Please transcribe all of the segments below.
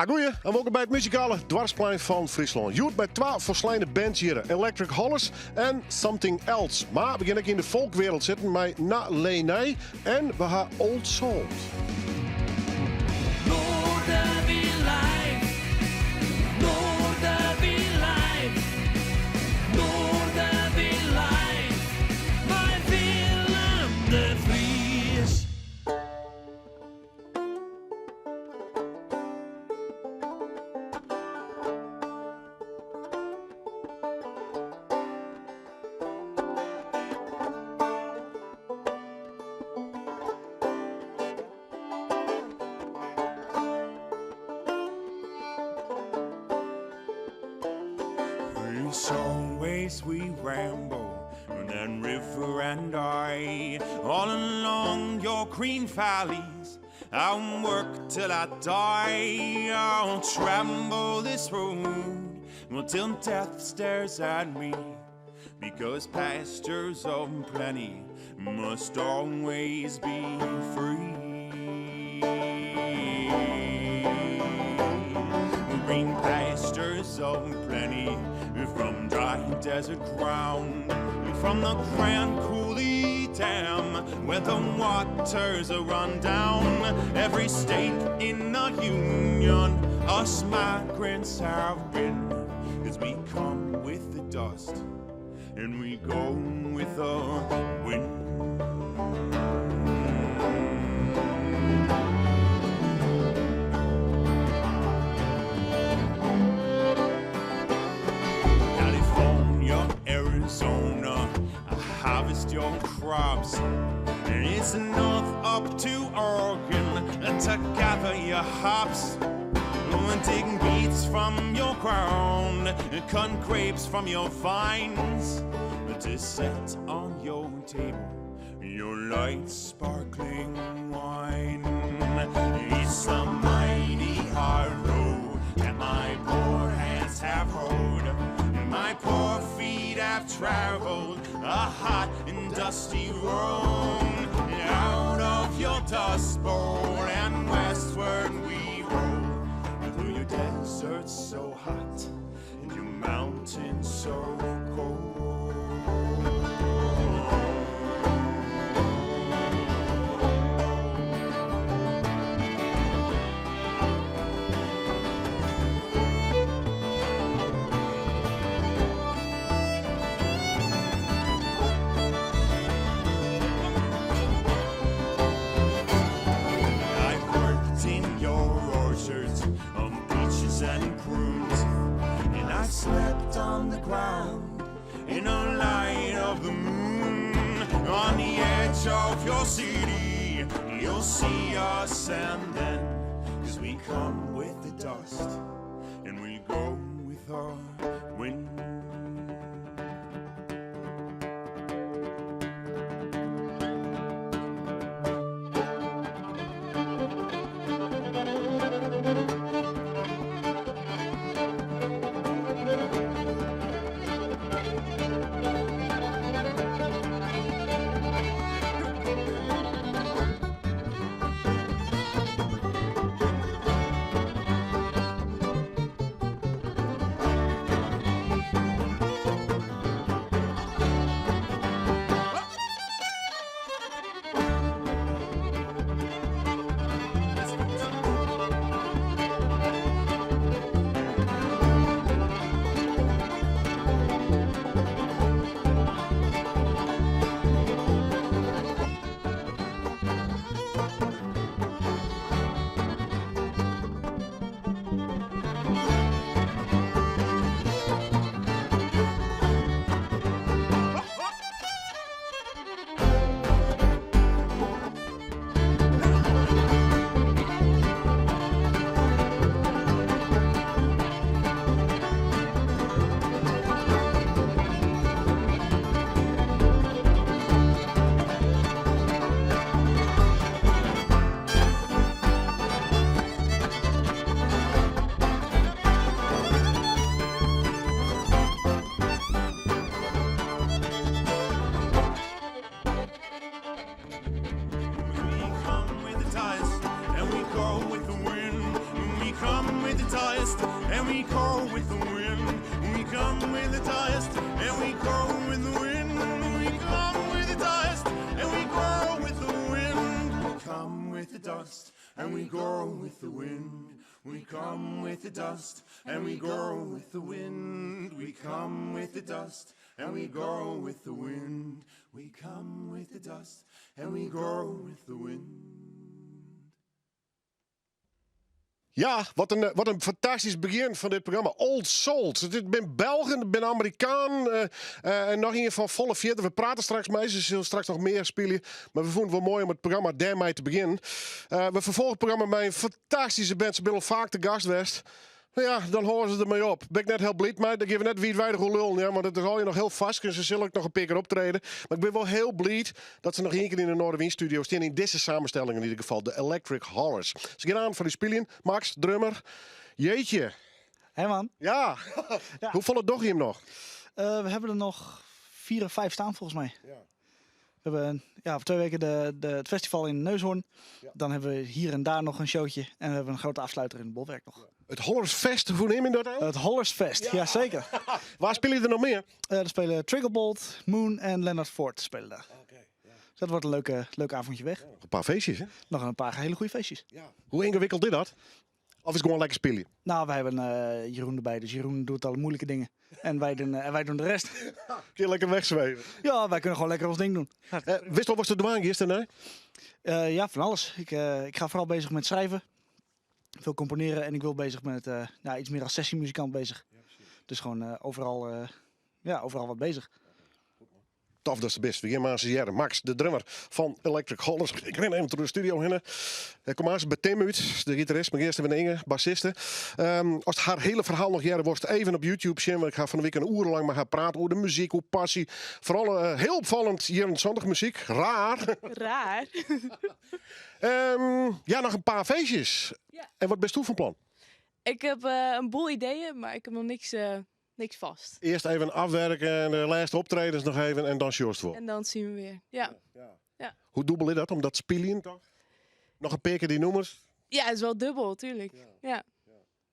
Goeie, en welkom bij het muzikale dwarsplein van Friesland. Joet bij twee verslijnde bands hier. Electric Hollers en Something Else. Maar begin ik in de folkwereld zitten met Na Lenay en we gaan Old Salt. Some ways we ramble, and then river and I, all along your green valleys, I'll work till I die. I'll travel this road until death stares at me, because pastures of plenty must always be free. Green pastures of plenty, from dry desert ground, from the Grand Coulee Dam, where the waters run down. Every state in the Union, us migrants have been, as we come with the dust, and we go with the wind. Arizona, harvest your crops. It's north up to Oregon to gather your hops. Dig beets from your ground, cut grapes from your vines, to set on your table your light sparkling wine. It's a mighty hard road that my poor hands have rode, and my poor feet have traveled a hot and dusty road. Out of your dust bowl and westward we roll, through your deserts so hot and your mountains so cold. And prunes, and I slept on the ground in the light of the moon. On the edge of your city, you'll see us, and then, 'cause we come with the dust, and we go with our wind. with the dust, and we go with the wind. We come with the dust, and we go with the wind. We come with the dust, and we go with the wind. We come with the dust, and we go with the wind. We come with the dust, and we go with the wind. We come with the dust, and we go with the wind. We come with the dust, and we go with the wind. Ja, wat een fantastisch begin van dit programma. Old Souls. Ik ben Belgen, ik ben Amerikaan. En nog een van volle 40. We praten straks mee, ze zullen straks nog meer spelen. Maar we vonden het wel mooi om het programma daarmee te beginnen. We vervolgen het programma met een fantastische band. Ze willen vaak de gast west. Nou ja, dan horen ze ermee op. Ben ik net heel blij mee. Dan geven we net wie het weinig lul. Ja, maar dat is al je nog heel vast. En ze zullen ook nog een paar keer optreden. Maar ik ben wel heel blij dat ze nog één keer in de Noorderwind studio staan. In deze samenstelling in ieder geval. De Electric Hollers. Ze gaan aan voor die spelen. Max, drummer. Jeetje. Hé man. Ja. Ja. Hoeveel dag je hem nog? We hebben er nog 4 of 5 staan volgens mij. Ja. We hebben voor 2 weken het festival in Neushoorn. Ja. Dan hebben we hier en daar nog een showtje. En we hebben een grote afsluiter in het Bolwerk nog. Het Hollersfest, hoe neem je dat aan? Het Hollersfest, ja zeker. Waar speel je er nog meer? Er spelen Triggerbolt, Moon en Leonard Ford spelen daar. Dus dat wordt een leuk avondje weg. Een paar feestjes, hè? Nog een paar hele goede feestjes. Ja. Hoe ingewikkeld is dat? Of is het gewoon lekker spelen? Nou, wij hebben Jeroen erbij. Dus Jeroen doet alle moeilijke dingen. En wij doen de rest. Kun je lekker wegzweven? Ja, wij kunnen gewoon lekker ons ding doen. Wist al wat er douane is, nee? Ja, van alles. Ik ga vooral bezig met schrijven. Veel componeren en ik wil bezig met iets meer als sessiemuzikant bezig. Dus gewoon overal wat bezig. Tof, dat is de beste. We gaan maar eens jaren. Max, de drummer van Electric Hollers. Ik ren even door de studio heen. Kom maar eens bij Tim uit, de gitarist. Maar eerst even Inge, bassiste. Als haar hele verhaal nog jaren wordt, even op YouTube zien. Want ik ga van de week een uur lang met haar praten over de muziek, hoe passie. Vooral heel opvallend hier in zondagmuziek. Raar. Raar. Ja, nog een paar feestjes. Ja. En wat bent u van plan? Ik heb een boel ideeën, maar ik heb nog niks vast. Eerst even afwerken en de laatste optredens nog even en dan showst voor. En dan zien we weer. Ja, Hoe dubbel is dat om dat spelen toch? Nog een paar keer die nummers? ja, het is wel dubbel, tuurlijk. Ja.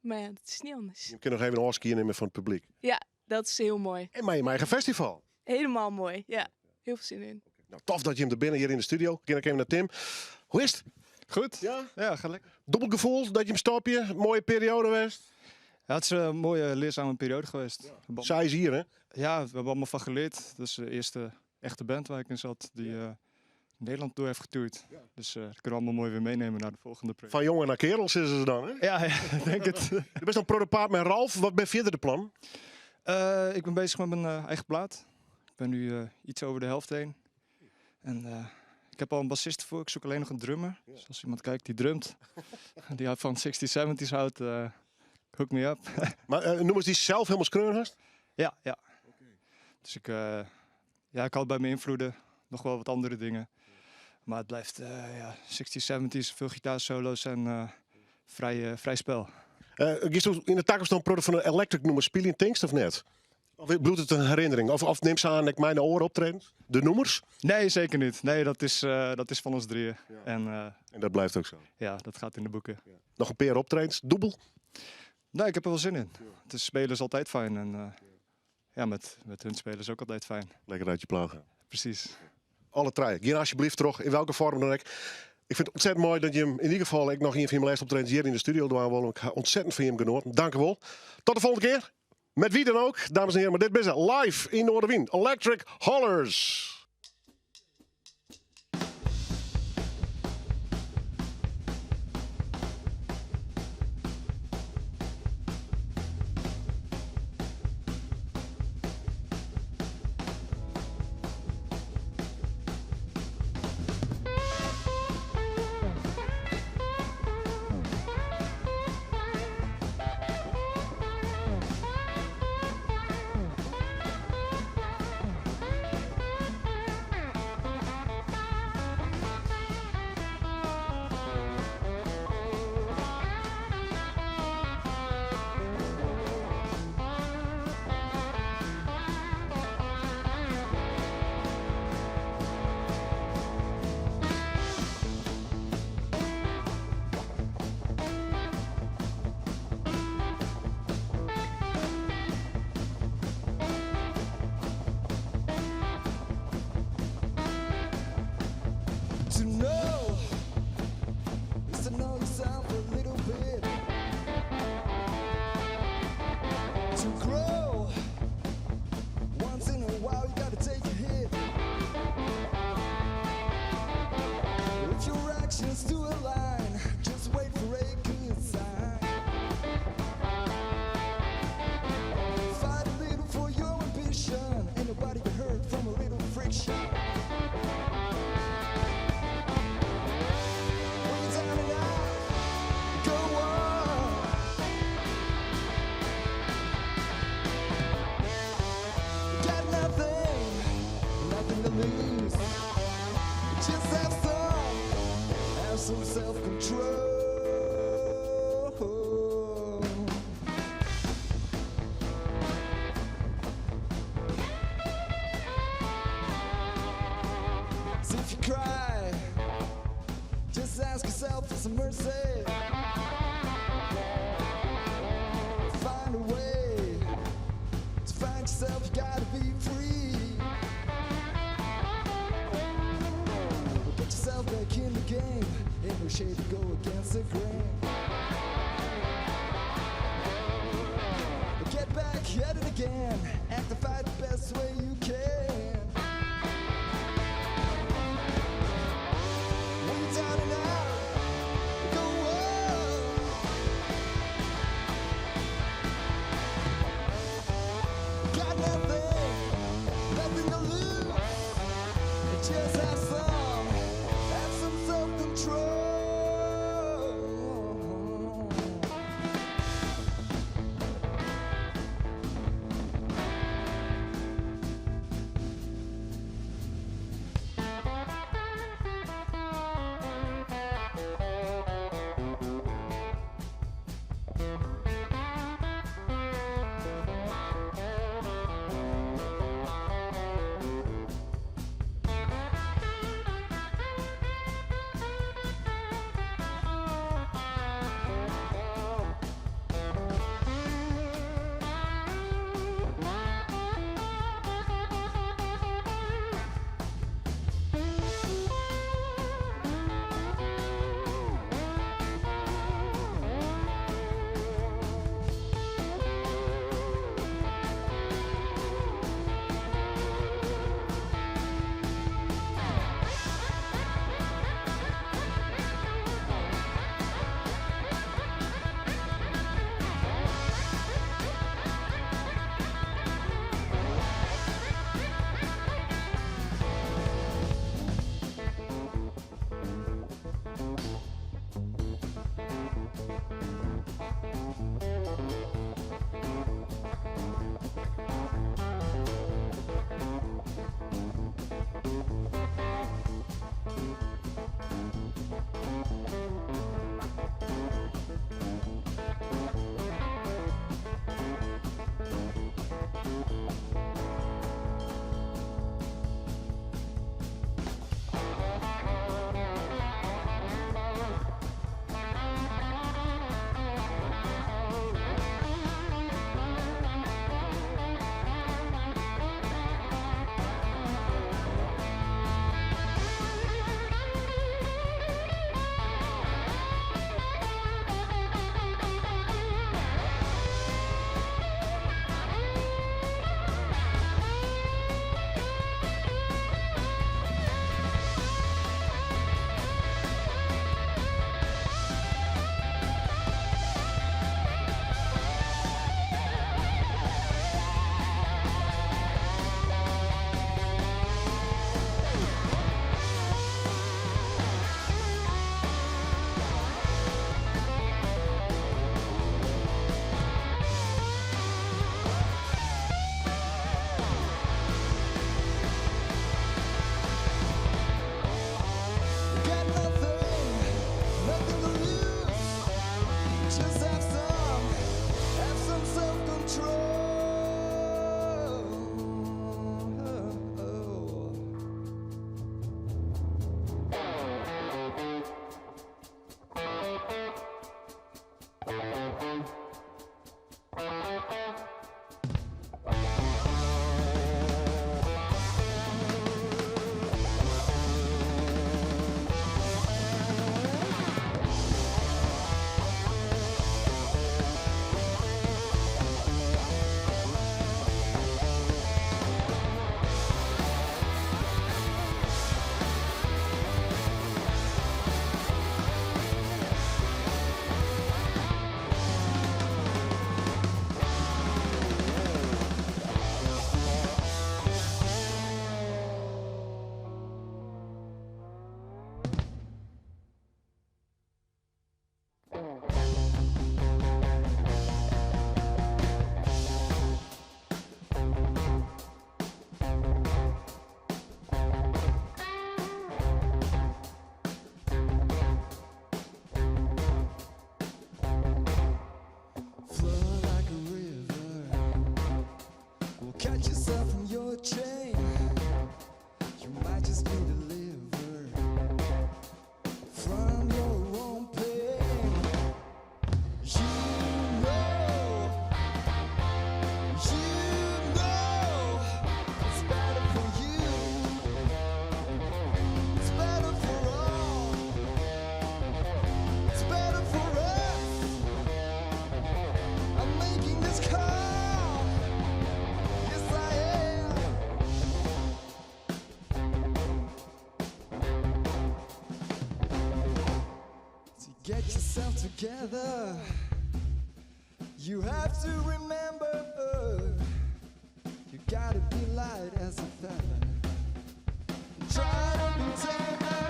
Maar ja, dat is niet anders. Je kunt nog even een oorskiën nemen van het publiek. Ja, dat is heel mooi. En mijn eigen festival. Helemaal mooi. Ja, heel veel zin in. Nou, tof dat je hem er binnen hier in de studio. Ken ik even naar Tim. Hoe is het? Goed. Ja? Ja, ga lekker. Dubbel gevoel dat je hem stopje. Mooie periode geweest. Ja, het is een mooie leerzame periode geweest. Zij is hier, hè? Ja, we hebben allemaal van geleerd. Dat is de eerste echte band waar ik in zat die Nederland door heeft getoerd. Dus dat kunnen we allemaal mooi weer meenemen naar de volgende project. Van jongen naar kerels is ze dan, hè? Ja, ik denk het. Je bent een protopaat met Ralf. Wat ben verder de plan? Ik ben bezig met mijn eigen plaat. Ik ben nu iets over de helft heen. En ik heb al een bassist voor. Ik zoek alleen nog een drummer. Dus als iemand kijkt die drumt, die van 60s, 70s houdt, hook me up. Maar noem eens die zelf helemaal screur hast? Ja. Dus ik had bij mijn invloeden nog wel wat andere dingen. Maar het blijft 60s, 70s, veel gitaarsolo's en vrij spel. Gist u in de takelstand product van een electric noemen spelen Tinkst of net? Of bloedt het een herinnering? Of neemt ze aan dat ik mijn oren optreden? De nummers? Nee, zeker niet. Nee, dat is van ons drieën. Ja. En dat blijft ook zo. ja, dat gaat in de boeken. Nog een paar optredens, dubbel? Nee, ik heb er wel zin in. Het spelen is altijd fijn. En met hun spelen is ook altijd fijn. Lekker uit je plaat gaan. Precies. Alle drie. Ga alsjeblieft terug, in welke vorm dan ook. Ik vind het ontzettend mooi dat je hem in ieder geval, ik nog een van je laatste optredens hier in de studio doen wil. Ik ga ontzettend van je hem genoten. Dank u wel. Tot de volgende keer. Met wie dan ook, dames en heren. Maar dit is het live in Noorderwind. Electric Hollers. to grow. Once in a while, you gotta take a hit. If your actions do align, just wait for a good sign. Fight a little for your ambition. Ain't nobody get hurt from a little friction. When you're down and out, go on. Got nothing, nothing to lose. Just have some self-control. So if you cry, just ask yourself for some mercy. Find a way to find yourself, you gotta be free. Get yourself back in the game. Ain't no shade to go against the grain. But get back at it again. Act the fight the best way you can. When you're down and out, go on. Got nothing, nothing to lose. Just have some self-control. detach yourself from your chain. You might just be delivered from your own pain. You know it's better for you. It's better for all. It's better for us. I'm making this call. Yes, I am. So get yourself together. You have to remember, you gotta be light as a feather. Try to be tamer.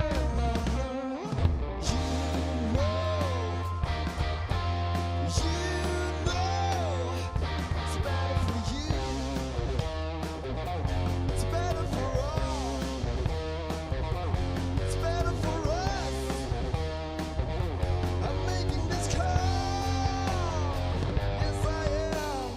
You know it's better for you. It's better for all. It's better for us. I'm making this call. Yes, I am.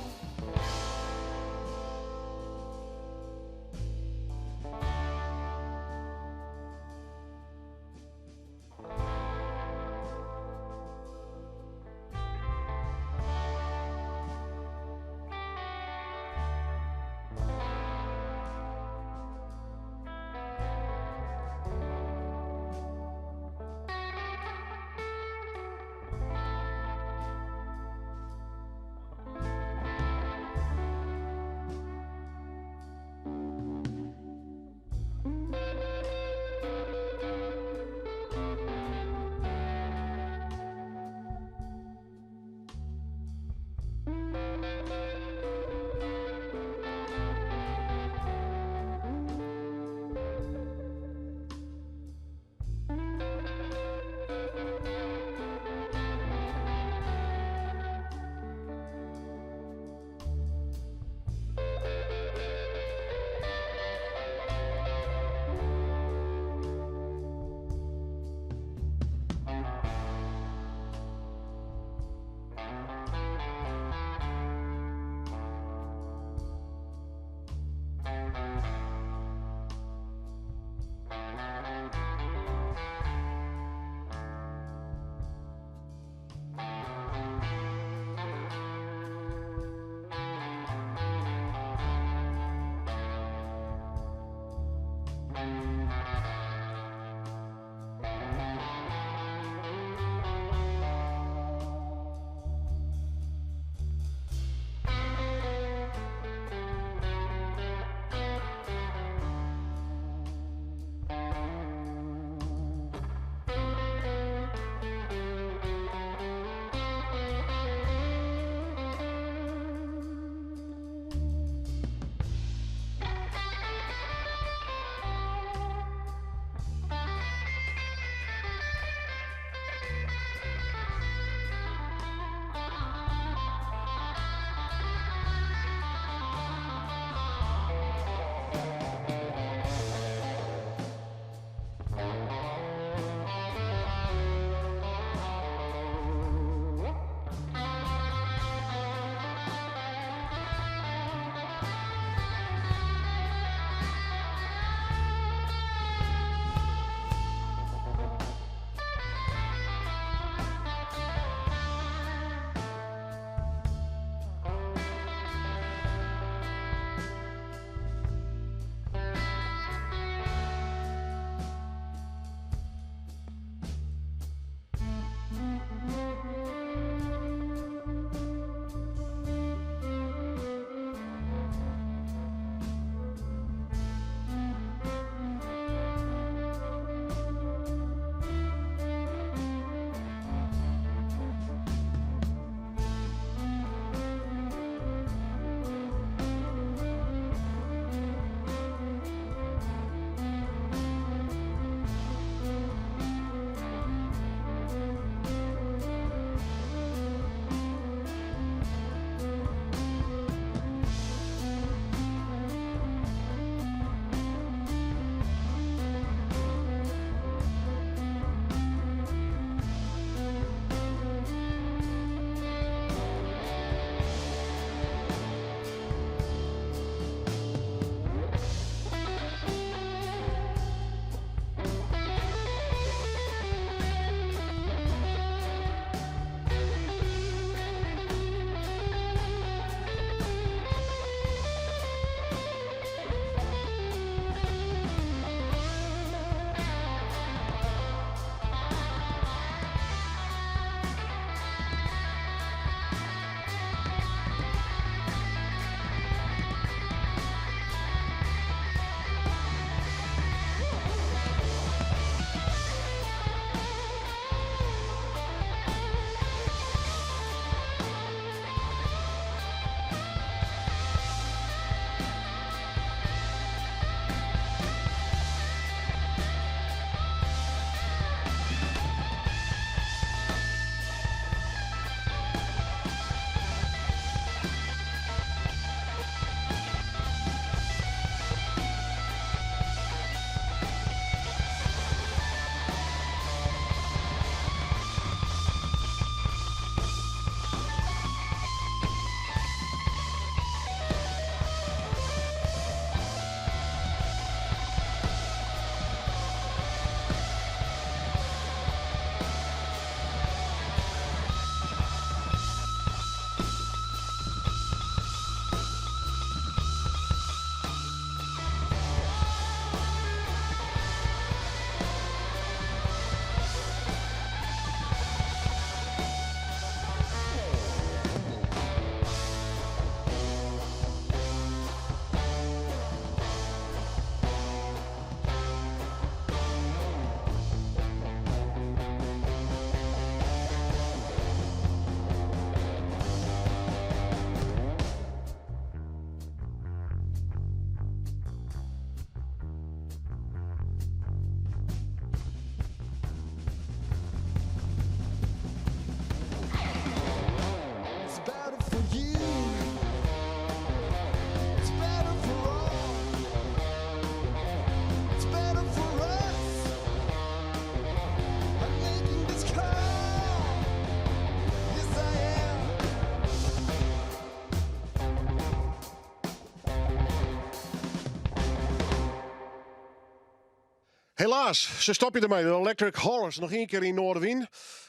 Helaas, ze stop je ermee. De Electric Horrors nog 1 keer in Noorderwien.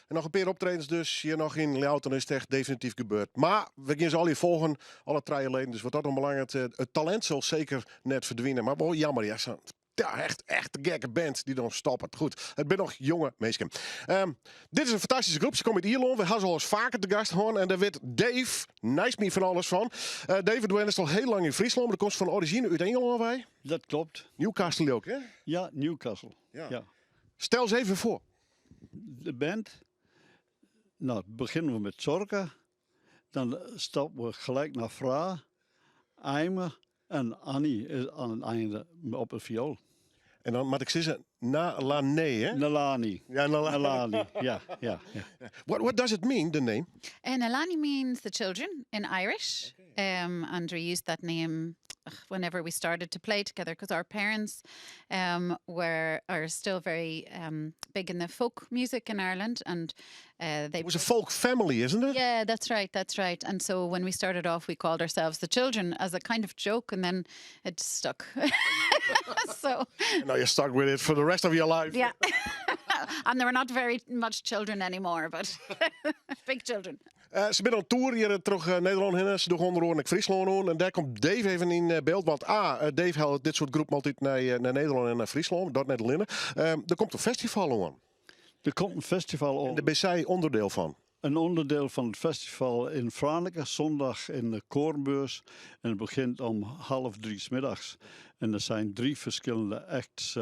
En nog een paar optredens dus hier nog in Leeuwarden is het echt definitief gebeurd. Maar we gaan ze al hier volgen, alle 3 leden. Dus wat dat nog belangrijk, het talent zal zeker net verdwijnen. Maar wel jammer, ja, echt een gekke band die dan stopt. Goed, het ben nog jonge mensen. Dit is een fantastische groep. Ze komen uit Ierland. We hebben ze al eens vaker te gast gehad. En daar weet Dave Nijsmie van alles van. David, we is al heel lang in Friesland. Maar de komst van origine uit Engeland wij. Dat klopt. Newcastle ook, hè? Ja, Newcastle. Ja. Ja. Stel eens even voor. De band. Nou, beginnen we met Zorka. Dan stappen we gelijk naar Fra, Eimer en Annie is aan het einde op het viool. En dan moet ik zeggen, Nalane, hè? Nalani. Ja, Nalane. Nalani, ja. What does it mean, the name? Nalani means the children in Irish. And we used that name whenever we started to play together because our parents are still very big in the folk music in Ireland, and they It was a folk family, isn't it? Yeah, that's right. And so when we started off, we called ourselves the children as a kind of joke, and then it stuck. So Now you're stuck with it for the rest of your life. yeah, and there were not very much children anymore, but big children. Ze zijn op tour hier terug Nederland heen. Ze doen onder naar Friesland heen. En daar komt Dave even in beeld. Want Dave haalt dit soort groepen altijd naar Nederland en naar Friesland. Dat net Linnen. Er komt een festival aan. Er komt een festival En op. daar ben jij onderdeel van. Een onderdeel van het festival in Franeker, zondag in de Koornbeurs. En het begint om 2:30 's middags. En er zijn 3 verschillende acts.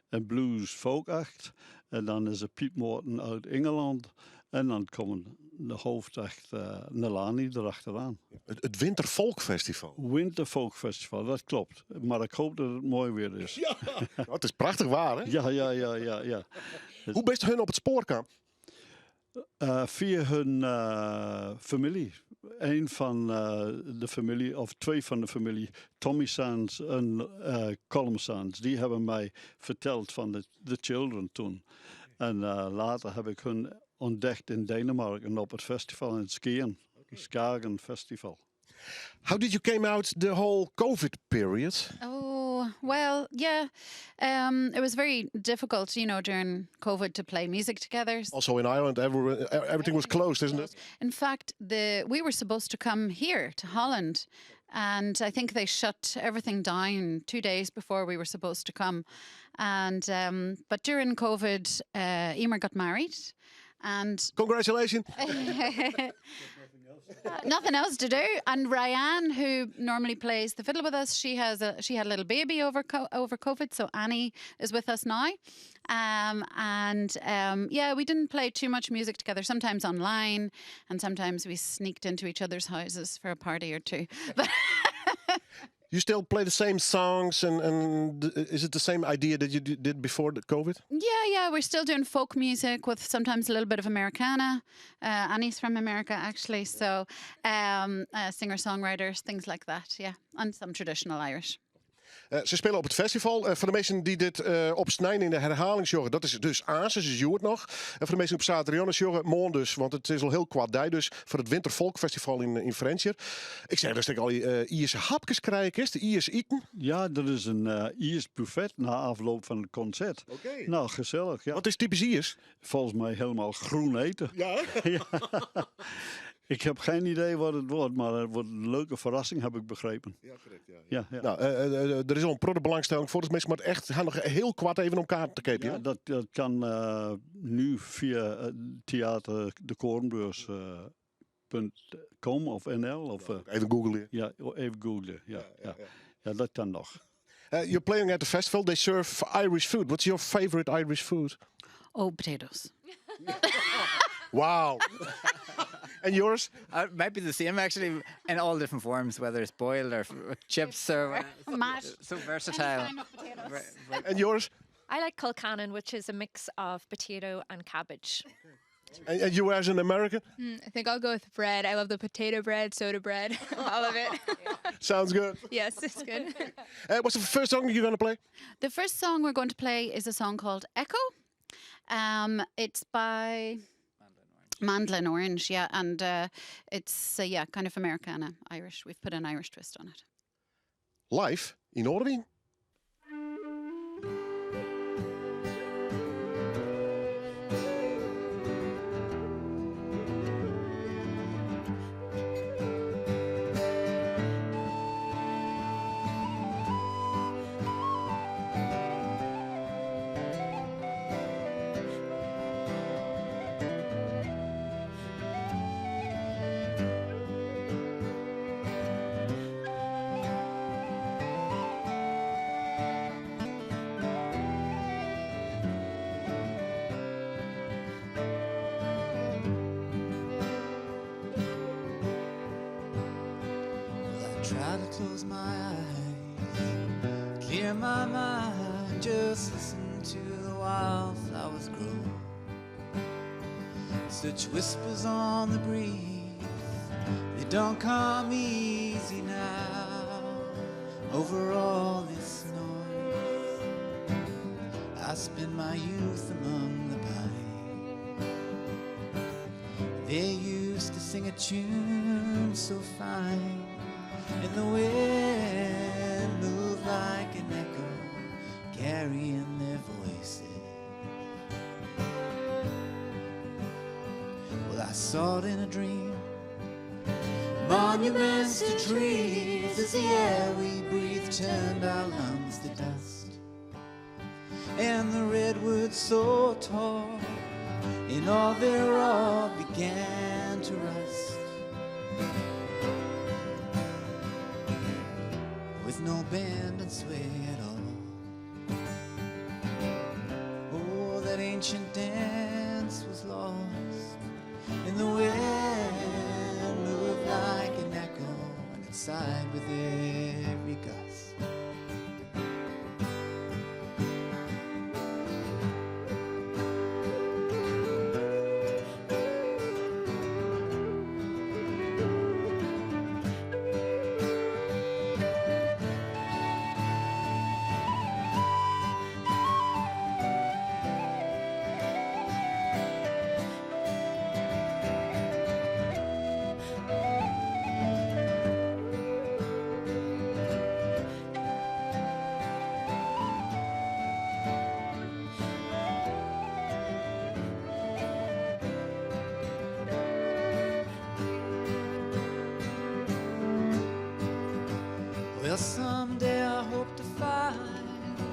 Een blues folk act. En dan is er Piet Morton uit Engeland. En dan komen de hoofdact Nalani erachteraan. Het Winterfolkfestival. Winter Folk Festival, dat klopt. Maar ik hoop dat het mooi weer is. Ja, het is prachtig waar, hè? Ja. Hoe best hun op het spoor kan? Via hun familie. Een van de familie, of 2 van de familie, Tommy Sands en Colm Sands, die hebben mij verteld van de Children toen. En later heb ik hun ontdekt in Denemarken op het festival in Skien. Skagen Festival. How did you came out the whole COVID period? Oh, well, yeah. It was very difficult, during COVID to play music together. Also in Ireland, everything was closed, isn't it? In fact, we were supposed to come here to Holland, and I think they shut everything down 2 days before we were supposed to come. And but during COVID, Emer got married, and Congratulations. nothing else to do. And Ryan, who normally plays the fiddle with us, she had a little baby over COVID, so Annie is with us now. We didn't play too much music together. Sometimes online, and sometimes we sneaked into each other's houses for a party or 2. But You still play the same songs, and is it the same idea that you did before the COVID? yeah, we're still doing folk music with sometimes a little bit of Americana. Annie's from America, actually, so singer-songwriters, things like that, yeah, and some traditional Irish. Ze spelen op het festival. Voor de mensen die dit opsnijden in de herhaling zorgen, dat is dus Aas, dus je het nog. En voor de mensen op zaterdag zorgen, morgen dus, want het is al heel kwaad dus voor het Winterfolkfestival in Frenchier. Ik zeg, dat ik al Ierse hapjes krijgen, is de Ierse eten. Ja, er is een Iers buffet na afloop van het concert. Oké. Nou, gezellig. Ja. Wat is typisch Iers? Volgens mij helemaal groen eten. Ja. Ik heb geen idee wat het wordt, maar het wordt een leuke verrassing, heb ik begrepen. Ja, correct. Ja. Nou, er is al een prodde belangstelling voor. Dus mensen moeten echt gaan nog heel kwart even om kaart te kijken. Ja, dat kan nu via theater de Koornbeurs.com of NL. Of, Even googlen. ja, even googlen. Ja, dat kan nog. You're playing at the festival. They serve Irish food. What's your favorite Irish food? Oh, potatoes. Wow. And yours? Might be the same actually in all different forms, whether it's boiled or chips or Mashed. so versatile. And yours? I like Kilcannon, which is a mix of potato and cabbage. And you as an American? I think I'll go with bread. I love the potato bread, soda bread, all of it. Sounds good. Yes, it's good. What's the first song you're going to play? The first song we're going to play is a song called Echo. It's by Mandolin Orange, yeah, and it's kind of Americana, Irish. We've put an Irish twist on it. Live in Noorderwien. try to close my eyes, clear my mind, just listen to the wildflowers grow. Such whispers on the breeze, they don't come easy now. Over all this noise, I spend my youth among the pines. They used to sing a tune so fine, and the wind moved like an echo, carrying their voices. Well, I saw it in a dream, monuments to trees, as the air we breathe turned our lungs to dust. And the redwoods so tall, in all their awe, began to rust. With no band and sway at all, oh, that ancient dance was lost. And the wind moved like an echo, and it sighed with every gust. Well, someday I hope to find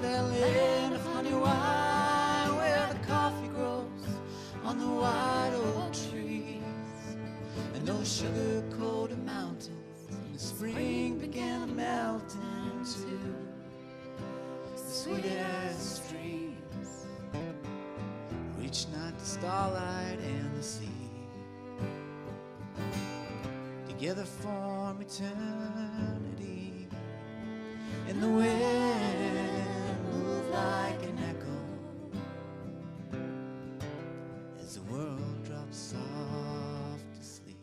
that land of honey wine where the coffee grows on the white oak trees, and those sugar-coated mountains in the spring began to melt into the sweetest streams, reach not the starlight and the sea, together form eternity. And the wind moved like an echo as the world dropped soft to sleep.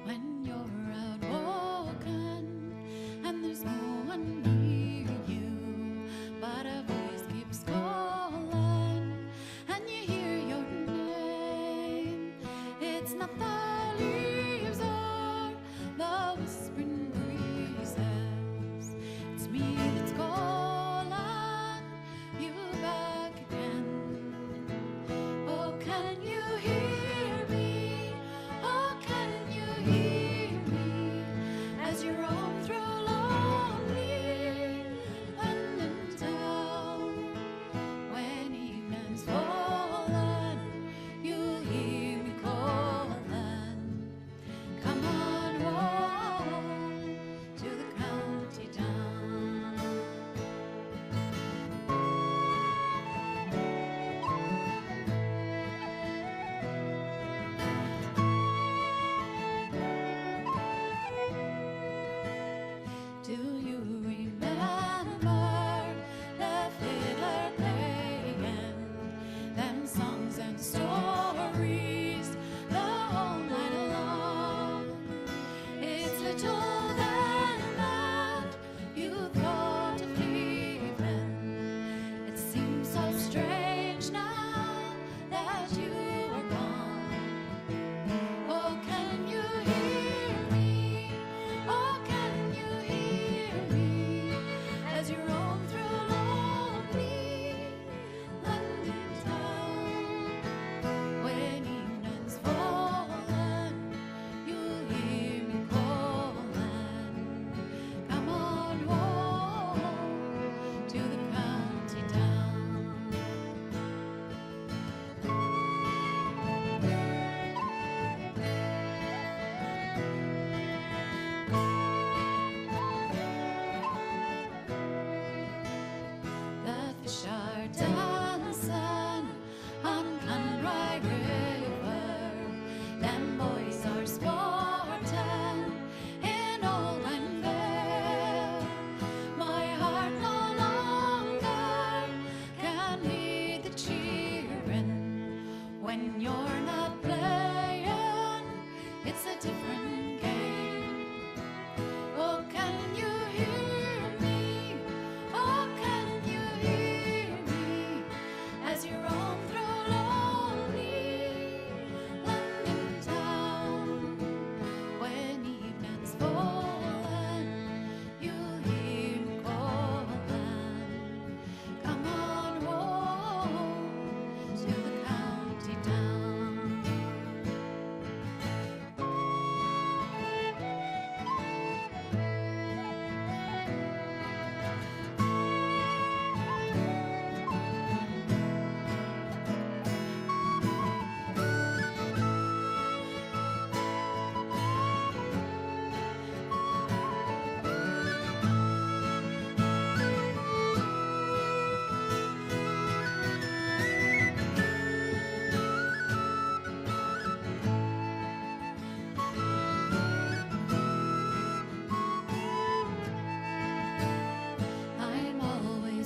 When you're out walking and there's no one near you, but a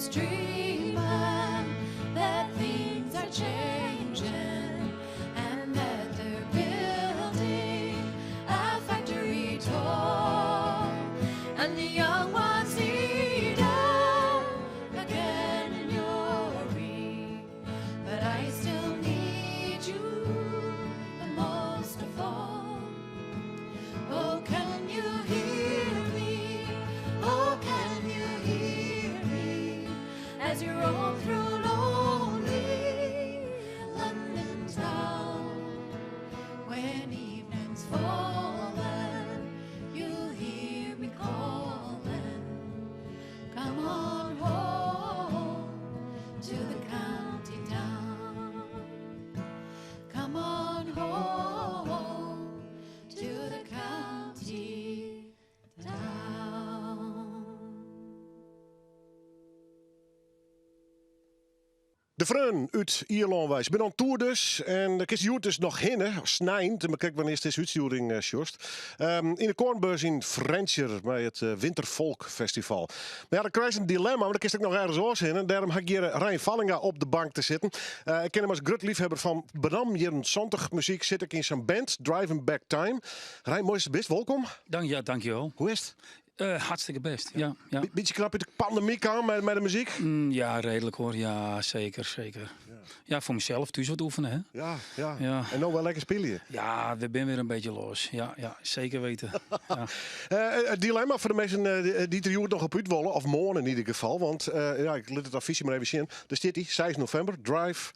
just dreaming that things are changing and that they're building a factory tall, and the young ones need again in your reach. But I still need you the most of all. Oh, can you hear me? Oh, can you hear me? As you roll through lonely London town, when evening's fallen, you hear me calling. Come on home to the county town. Come on home to the county town. De Vreun uit Ierland wijs. Ik ben on tour dus. En de kist Joert dus nog hinnen. Snijnd. Maar kijk wanneer is deze uitsturing, Sjoerd. In de Kornbeurs in Frencher bij het Wintervolk Festival. Maar ja, dan krijg je een dilemma. Maar dan kist ik nog ergens oors in. En daarom ga ik hier Rijn Vallinga op de bank te zitten. Ik ken hem als groot liefhebber van Benam. Hier een zondag muziek zit ik in zijn band. Driving Back Time. Rijn, mooiste best. Welkom. Dankjewel. Hoe is het? Hartstikke best, ja. Beetje knap uit de pandemie aan met de muziek? Ja, redelijk hoor. Ja, zeker. Ja, voor mezelf thuis wat oefenen, hè. Ja. En nou wel lekker spelen. Ja, we zijn weer een beetje los. Ja, zeker weten. Ja. Het dilemma voor de mensen die er nog op uit willen, of morgen in ieder geval. Want ik laat het affiche maar even zien. Daar zit hij, 6 november, Drive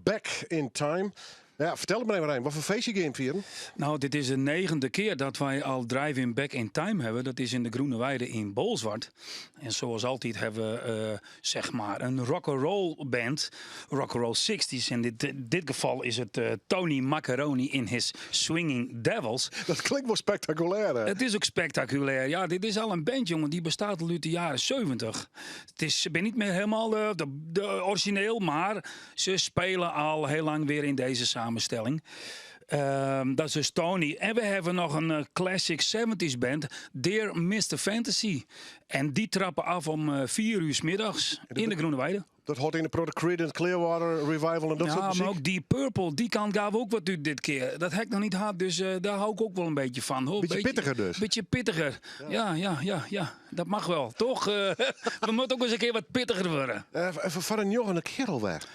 Back in Time. Ja, vertel het me even, Rijn. Wat voor feestje game vieren? Nou, dit is de 9e keer dat wij al Driving Back in Time hebben. Dat is in de Groene Weide in Bolsward. En zoals altijd hebben we zeg maar een rock'n'roll band. Rock'n'roll 60s. En in dit geval is het Tony Macaroni in his Swinging Devils. Dat klinkt wel spectaculair, hè? Het is ook spectaculair. Ja, dit is al een band, jongen. Die bestaat al uit de jaren 70. Ik ben niet meer helemaal de origineel. Maar ze spelen al heel lang weer in deze samenstelling. Dat is dus Tony. En we hebben nog een classic 70s band, Dear Mr. Fantasy. En die trappen af om 4 uur 's middags in de Groene Weide. Dat hoort in de Product Creedence Clearwater Revival en dat soort muziek. Maar ook Deep Purple, die kant gaven ook wat uit dit keer. Dat heb ik nog niet gehad, dus daar hou ik ook wel een beetje van. Hoor. Beetje pittiger dus. Beetje pittiger. Ja. Dat mag wel, toch? We moeten ook eens een keer wat pittiger worden. Van een jongen kerel weg.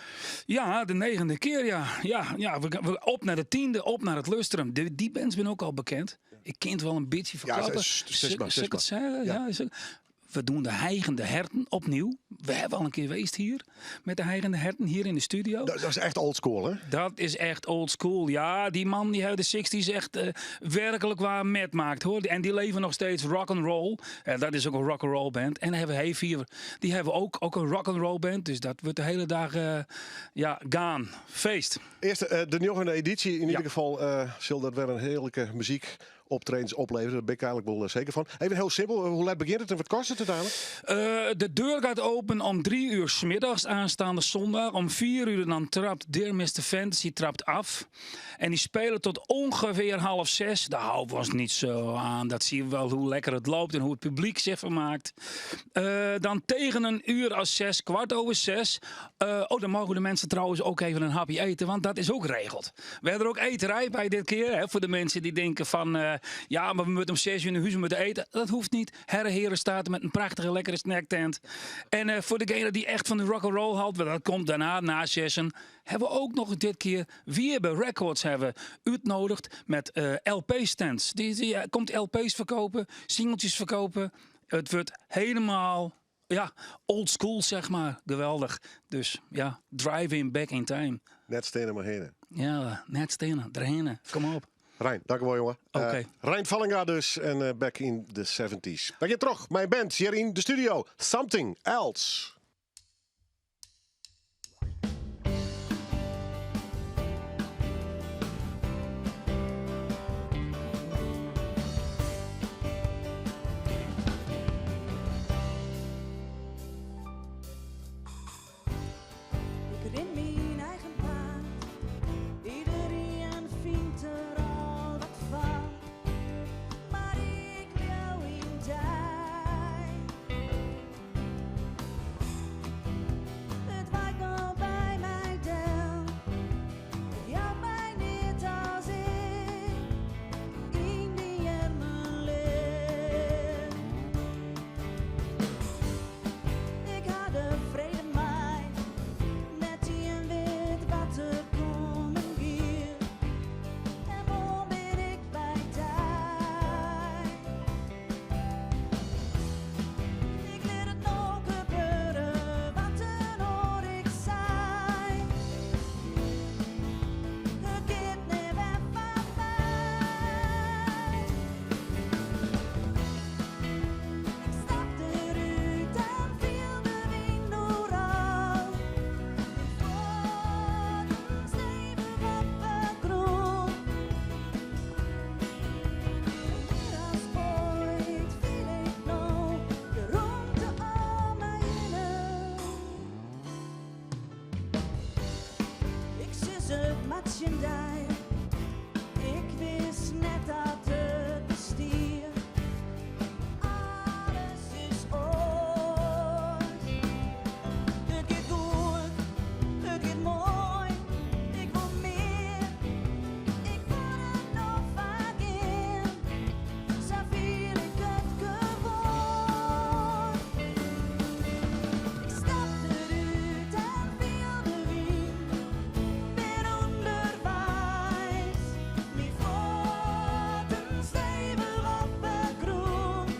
Ja, de 9e keer, ja. We op naar de 10e, op naar het Lustrum. Die bands ben ook al bekend. Ik ken het wel een beetje verklappen. Ja, we doen de Hijgende Herten opnieuw. We hebben al een keer geweest hier met de Hijgende Herten hier in de studio. Dat is echt oldschool, hè? Dat is echt oldschool. Ja, die man die uit de 60s echt werkelijk waar met maakt, hoor. En die leven nog steeds rock'n'roll. Dat is ook een rock'n'roll band. En dan hebben we Hayfever. Die hebben ook een rock'n'roll band. Dus dat wordt de hele dag gaan. Feest. Eerst de nieuwe editie. In ieder geval zal dat weer een heerlijke muziek optredens opleveren. Daar ben ik eigenlijk wel zeker van. Even heel simpel. Hoe laat begint het en wat kost het uiteindelijk? De deur gaat open om 3 uur 's middags aanstaande zondag. Om 4 uur dan trapt Dear Mr. Fantasy trapt af. En die spelen tot ongeveer 5:30. Daar houden we ons niet zo aan. Dat zien we wel hoe lekker het loopt en hoe het publiek zich vermaakt. Dan tegen een uur als 6, 6:15. Dan mogen de mensen trouwens ook even een hapje eten. Want dat is ook geregeld. We hebben er ook eterij bij dit keer. Hè, voor de mensen die denken van... maar we moeten om 6 uur in huis moeten eten. Dat hoeft niet. Heren staat met een prachtige, lekkere snacktent. En voor degene die echt van de rock'n'roll houdt, dat komt daarna, na 6'en, hebben we ook nog dit keer Wierbe Records hebben uitnodigd met LP-stands. Die komt LP's verkopen, singeltjes verkopen. Het wordt helemaal old school, zeg maar. Geweldig. Dus driving back in time. Net stenen maar heen. Ja, net stenen, erheen. Kom op. Rijn, dank u wel, jongen. Rijn Vallinga dus en back in the 70s. Dan je terug, mijn band hier in de studio. Something Else. Ik ren mijn eigen paard. Iedereen vindt er al wat van. Maar ik leeuw in tijd. in die. Ik wist net dat het bestier. Alles is ooit. Het gaat goed, het gaat mooi. Ik wil meer, ik wil er nog vaak in. Zo viel ik het gewoon. Ik stapte eruit en viel de wind. Ben onderwijs, mijn voeten stevig op het grond.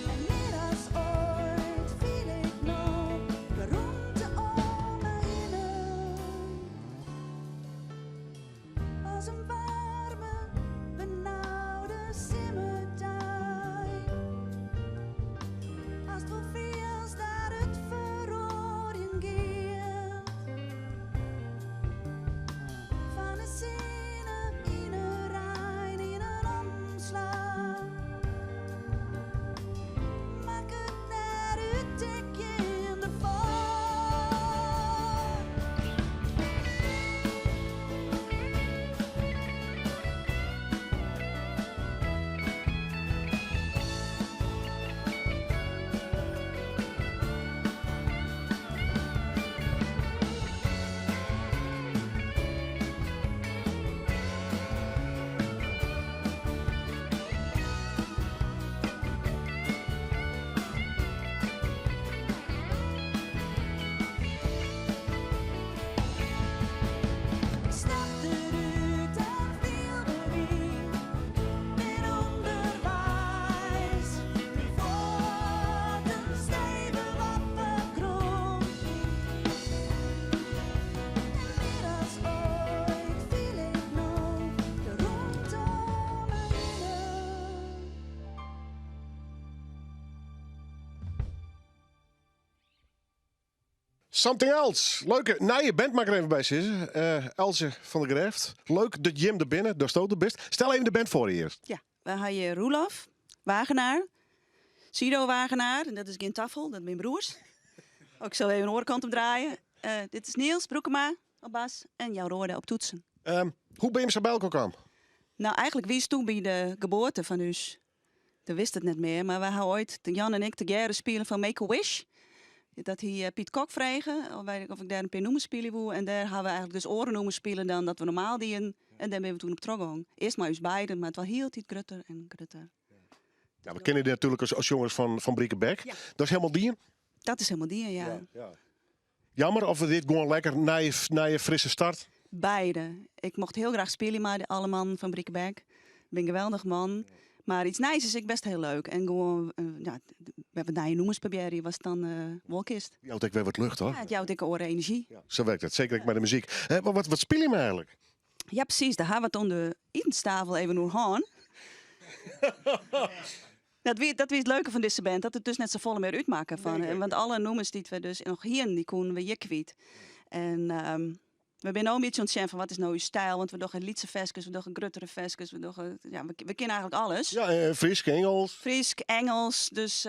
En meer als ooit viel ik nog de roemte om me heen. Als een warme, benauwde simmertijd. Als het feels dat het verrooien gaat. Van de zinnen in een rij, in een omslag. Maak het naar het tikje in de val. Ik stapte eruit en viel de wind. Ben onderwijs, mijn voeten stevig op de grond. En meer als ooit viel ik nog de roemte om me heen. Something Else. Leuke. Nee, je bent maar er even bij zitten. Else van der Greft. Leuk dat Jim er binnen. Daar stoot de best. Stel even de band voor je eerst. Ja, we hebben Roelof Wagenaar, Sido Wagenaar, en dat is geen tafel, dat zijn broers. Ook zo even een oorkant opdraaien. Dit is Niels Broekema op bas en jouw Roorde op toetsen. Hoe ben je zo bij elkaar gekomen? Nou, eigenlijk wie is toen bij de geboorte van ons. Dat wist het net meer, maar we hebben ooit, Jan en ik, de jaren spelen van Make-A-Wish. Dat hij Piet Kok vregen, of ik daar een paar noemen spelen wil. En daar hebben we eigenlijk dus oren noemen spelen dan dat we normaal deden. En daar ben we toen op teruggegaan. Eerst maar ons beiden, maar het was heel tijd grutter en grutter. Ja, we kennen die natuurlijk als jongens van Briekenbeck. Ja. Dat is helemaal die. Dat is helemaal die, ja. Jammer of we dit gewoon lekker na je frisse start. Beide. Ik mocht heel graag spelen met de alle man van Briekenbeck. Ik ben een geweldig man. Maar iets nice is ik best heel leuk. En gewoon, we hebben naar je noemers proberen, was dan wolkist. Je houdt ik weer wat lucht hoor. Ja, het jouw dikke oren energie. Ja, zo werkt het. Zeker ook met de muziek. Wat speel je me eigenlijk? Ja, precies. Daar hebben we het onder de etenstafel even nog aan. Dat is het leuke van deze band, dat het dus net zo volle meer uitmaken van. Nee. Want alle noemers die we dus nog hier, die konden we je kwijt. En we zijn ook een beetje ontzien van wat is nou uw stijl, want we doen Lietse veskes, we doen gruttere veskes, we kennen eigenlijk alles. Ja, Fries, Engels. Fries, Engels, dus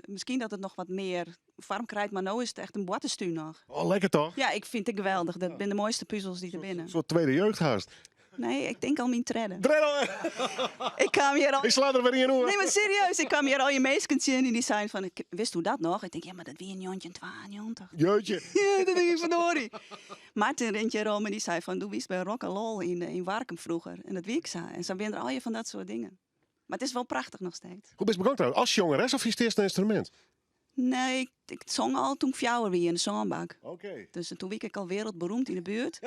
misschien dat het nog wat meer vorm krijgt, maar nu is het echt een boatestuur nog. Oh, lekker toch? Ja, ik vind het geweldig. Dat zijn de mooiste puzzels die er binnen. Een soort tweede jeugdhuis. Nee, ik denk al mijn tredden. Ik kwam hier al... Ik sla er weer in hoor. Nee, maar serieus. Ik kwam hier al je meeskens zien die zijn van... Ik wist hoe dat nog? Ik denk, ja, maar dat wie een jontje en 92. Jeutje. Ja, dat denk ik verdorie. Maarten rentje erom en die zei van... Doe wist bij Rock and Roll in Warkum vroeger. En dat wie ik zei. En zo ben er al je van dat soort dingen. Maar het is wel prachtig nog steeds. Hoe ben je begonnen trouwens? Als jongeres of is het eerst een instrument? Nee, ik zong al toen ik fjouwer wie in de zonbak. Oké. Dus toen werd ik al wereldberoemd in de buurt.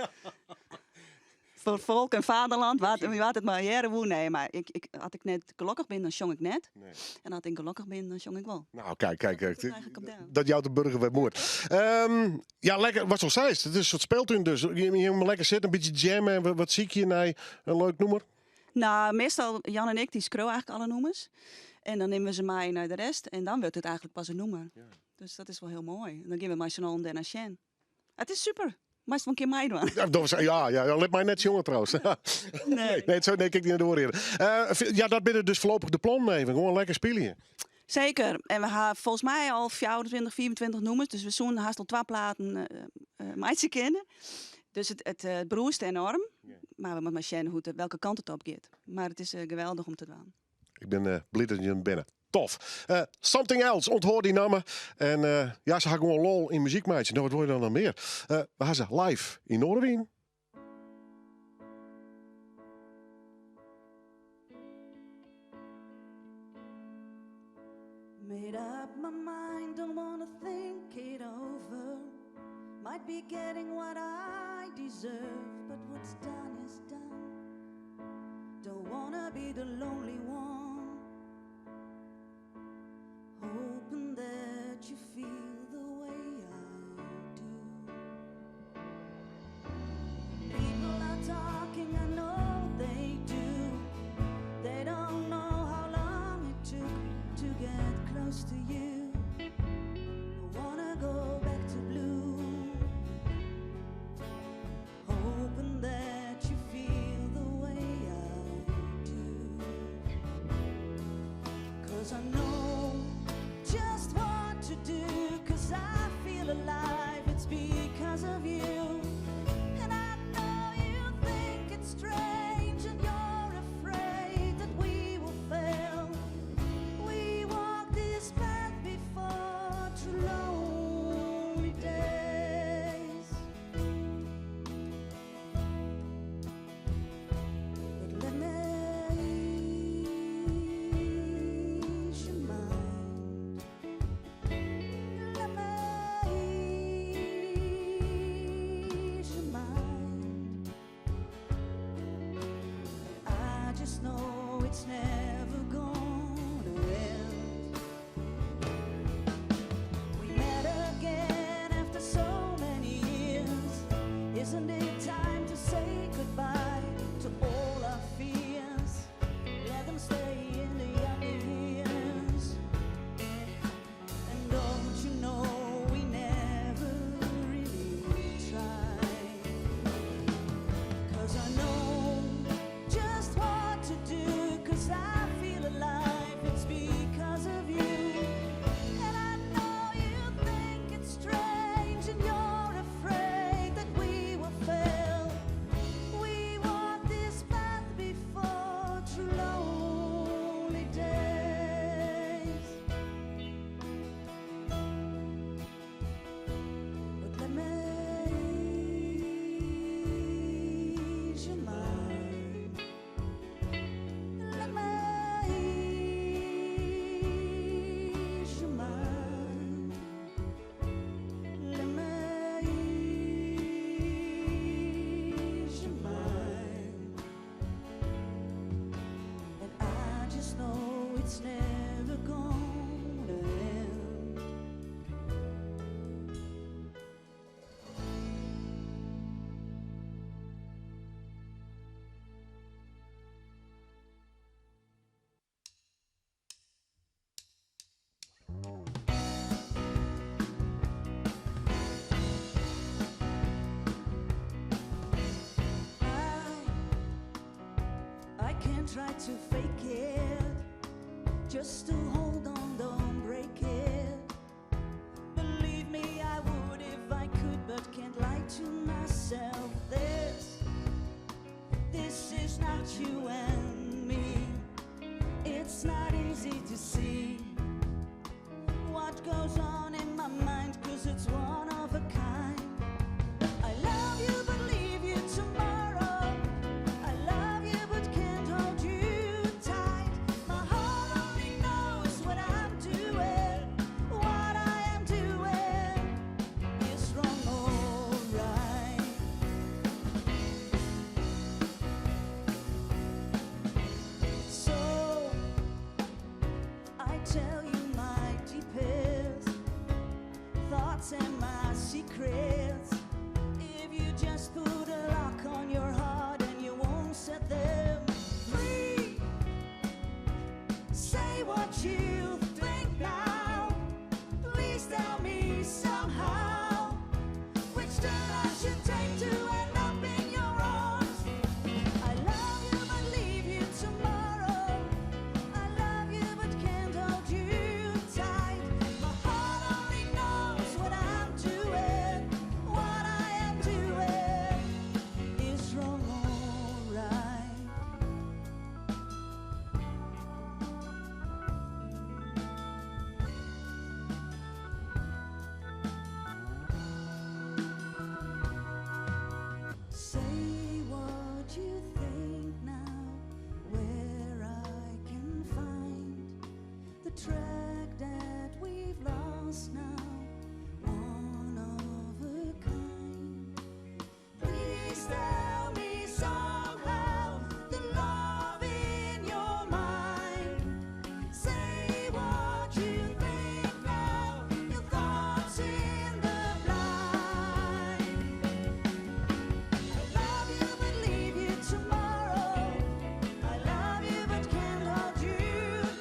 Voor volk en vaderland, wat het maar jaren woe. Nee, maar had ik net gelukkig ben, dan zong ik net. Nee. En als ik gelukkig ben, dan zong ik wel. Nou, kijk. Dat jou de burger werd moord. Ja, lekker. Wat zo zei het? Het is een soort speeltuin dus. Je moet lekker zitten, een beetje jammen. En wat zie je naar een leuk noemer? Nou, meestal Jan en ik, die scrollen eigenlijk alle noemers. En dan nemen we ze mee naar de rest. En dan wordt het eigenlijk pas een noemer. Ja. Dus dat is wel heel mooi. En dan gaan we maar zo'n de Shen. Het is super. Maar een keer mij doen. Ja, let mij net jongen trouwens. Nee, zo denk ik niet naar de oren. Ja, dat binnen dus voorlopig de plan even. Gewoon lekker spelen. Zeker. En we hebben volgens mij al 24, 24 nummers. Dus we zoen haast al 2 platen meidje kennen. Dus het broest enorm. Maar we moeten maar zien welke kant het op gaat. Maar het is geweldig om te doen. Ik ben blij dat je er bent. Tof. Something Else, onthoor die namen. En ja, ze gaan gewoon lol in muziek maken. Nou, wat wil je dan nog meer? We gaan ze live in Noorderwien. Made up my mind, don't wanna think it over. Might be getting what I deserve, but what's done is done. Don't wanna be the lonely one, hoping that you feel the way I do. People are talking, I know they do. They don't know how long it took to get close to you. I wanna go back to blue, hoping that you feel the way I do. 'Cause I know just what to do, 'cause I feel alive, it's because of you. And I know you think it's strange and you're afraid that we will fail. We walked this path before through lonely days. But let me ease your mind. Let me ease your mind. I just know it's never gonna end. We met again after so many years. Isn't it time to say goodbye to all our fears? Let them stay in the younger years. And don't you know we never really tried? 'Cause I know just what to do, 'cause I feel alive, it's because of you. And I know you think it's strange and you're afraid that we will fail. We walked this path before through lonely days. But let me ease your mind. Let me ease your mind. Let me ease your mind. And I just know it's never gonna end. I can't try to fake it, just to hold on, don't break it. Believe me, I would if I could, but can't lie to myself. This is not you and me. It's not easy to see what goes on in my mind, 'cause it's one of a kind. I love you but leave you tomorrow. I love you but can't hold you tight. My heart only knows what I'm doing. What I am doing is wrong or right. So I tell you my deepest thoughts and my secrets. If you just put a lock on your heart and you won't set them free, say what you think now. Please tell me somehow which turn I should take to end up in your arms. I love you but leave you tomorrow. I love you but can't hold you track that we've lost now, one of a kind. Please tell me somehow the love in your mind. Say what you think now, your thoughts in the blind. I love you but leave you tomorrow. I love you but can't hold you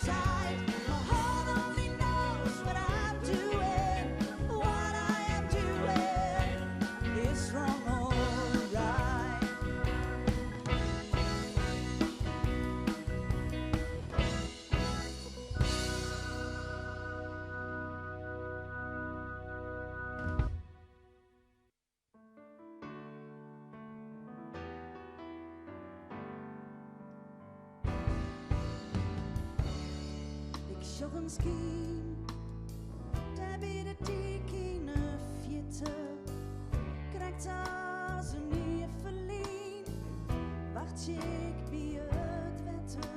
tight. My heart only knows what I'm doing. What I am doing is wrong or right. Ik zag een schiem, daar bij de tekenen vierten. Krijgt als een nieuwe verlien, wacht ik bij het wetten.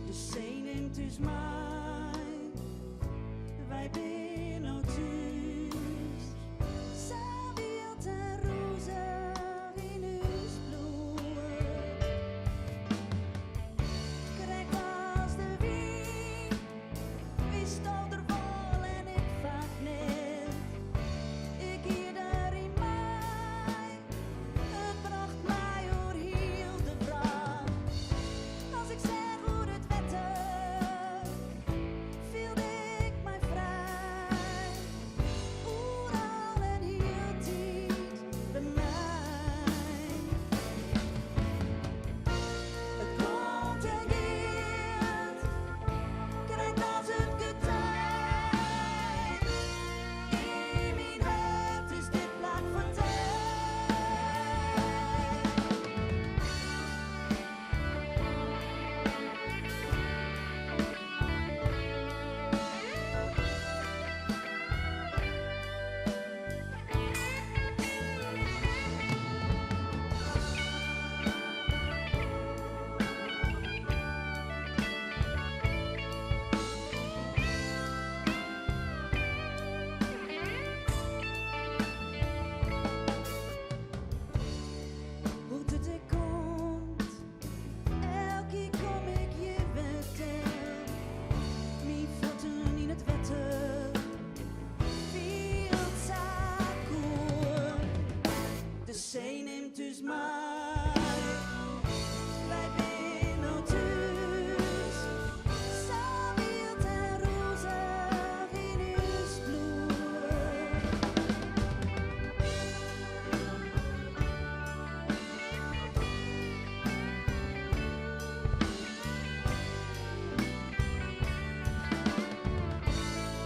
De zee neemt dus mij, wij binnen thuis. Zij wilt en rozen in huis bloeien. Krijgt als de wind, wie stond er vol en ik vaak net. Ik ieder in mij, het bracht mij door heel de vraag. Als ik zeg hoe het wetten, viel ik mij vrij. Oeral en hield iets bij mij. Het komt en gaat, krijgt als het getijdt. In mijn hoofd is dit blad van tijd. Hoe het er komt, elke keer kom ik je vertellen. Mijn voeten in het wetten, veel zaken. De zee neemt dus mij, wij binnen thuis. Zij wilt en rozen in huis bloeien.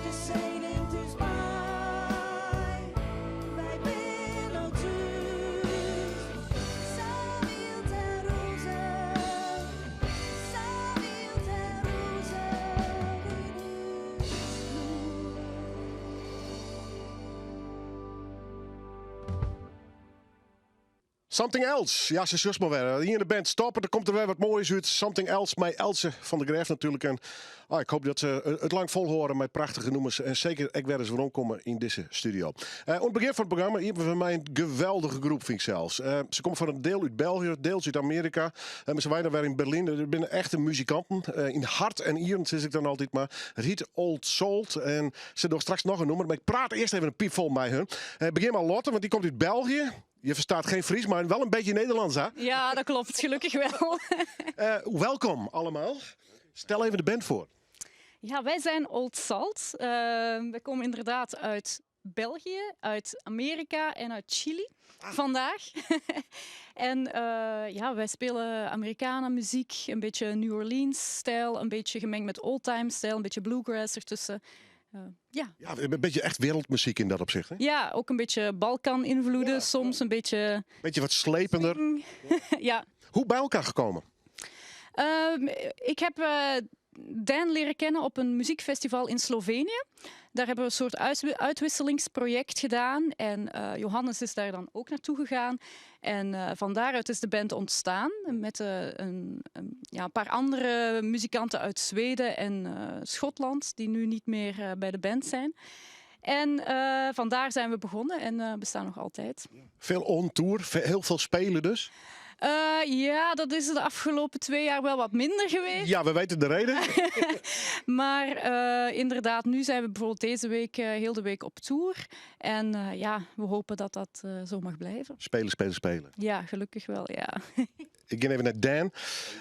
De zee neemt dus mij, wij binnen thuis. Zij wilt en rozen, zij wilt en rozen in huis bloeien. Something Else. Ja, ze zus maar weer. Hier in de band stoppen. Er komt er weer wat moois uit. Something Else. Met Else van de Graaf natuurlijk. En ik hoop dat ze het lang volhoren met prachtige noemers. En zeker ik weer eens rondkomen in deze studio. Aan het begin van het programma hebben we mij een geweldige groep, vind ik zelfs. Ze komen van een deel uit België, deels uit Amerika. Ze waren weer in Berlijn. Er zijn echte muzikanten. In hart en ieren zeg ik dan altijd maar. Het heet Old Salt. En ze doen straks nog een nummer. Maar ik praat eerst even een piep vol met hun. Begin maar Lotte, want die komt uit België. Je verstaat geen Fries, maar wel een beetje Nederlands, hè? Ja, dat klopt. Gelukkig wel. Welkom allemaal. Stel even de band voor. Ja, wij zijn Old Salt. Wij komen inderdaad uit België, uit Amerika en uit Chili vandaag. En ja, wij spelen Americana muziek, een beetje New Orleans-stijl, een beetje gemengd met oldtime-stijl, een beetje bluegrass ertussen. Ja, een beetje echt wereldmuziek in dat opzicht, hè? Ja, ook een beetje Balkan-invloeden, soms een beetje... Beetje wat slepender. Ja. Hoe bij elkaar gekomen? Ik heb Dan leren kennen op een muziekfestival in Slovenië. Daar hebben we een soort uitwisselingsproject gedaan. En Johannes is daar dan ook naartoe gegaan. En van daaruit is de band ontstaan. Met een paar andere muzikanten uit Zweden en Schotland. Die nu niet meer bij de band zijn. En vandaar zijn we begonnen en bestaan nog altijd. Veel on tour, heel veel spelen dus. Ja, dat is de afgelopen 2 jaar wel wat minder geweest. Ja, we weten de reden. Maar inderdaad, nu zijn we bijvoorbeeld deze week heel de week op tour. En we hopen dat dat zo mag blijven. Spelen. Ja, gelukkig wel, ja. Ik ga even naar Dan.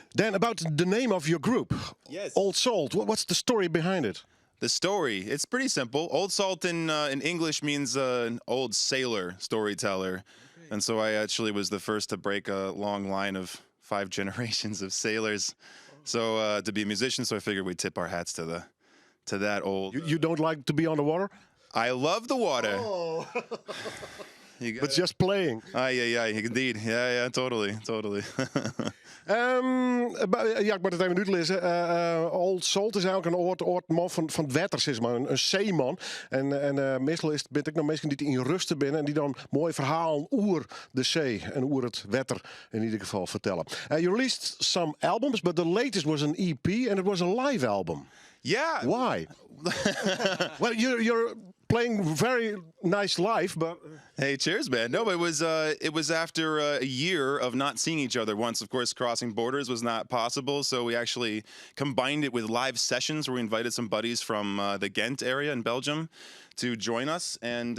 Dan, about the name of your group. Yes. Old Salt. What's the story behind it? The story, it's pretty simple. Old Salt in English means an old sailor, storyteller. And so I actually was the first to break a long line of 5 generations of sailors. So to be a musician, so I figured we'd tip our hats to that old. You don't like to be on the water? I love the water. Oh. But just playing. Yeah, indeed. Yeah, totally. Ik moet het even uitlezen. Old Salt is eigenlijk een oordman van het water, zeg maar. Een zeeman. En meestal ben ik nog mensen die in rusten binnen en die dan mooie verhalen oer de zee en oer het water in ieder geval vertellen. You released some albums, but the latest was an EP and it was a live album. Yeah. Why? Well, you're playing very nice live, but hey, cheers, man. No, it was after a year of not seeing each other. Once, of course, crossing borders was not possible, so we actually combined it with live sessions where we invited some buddies from the Ghent area in Belgium to join us, and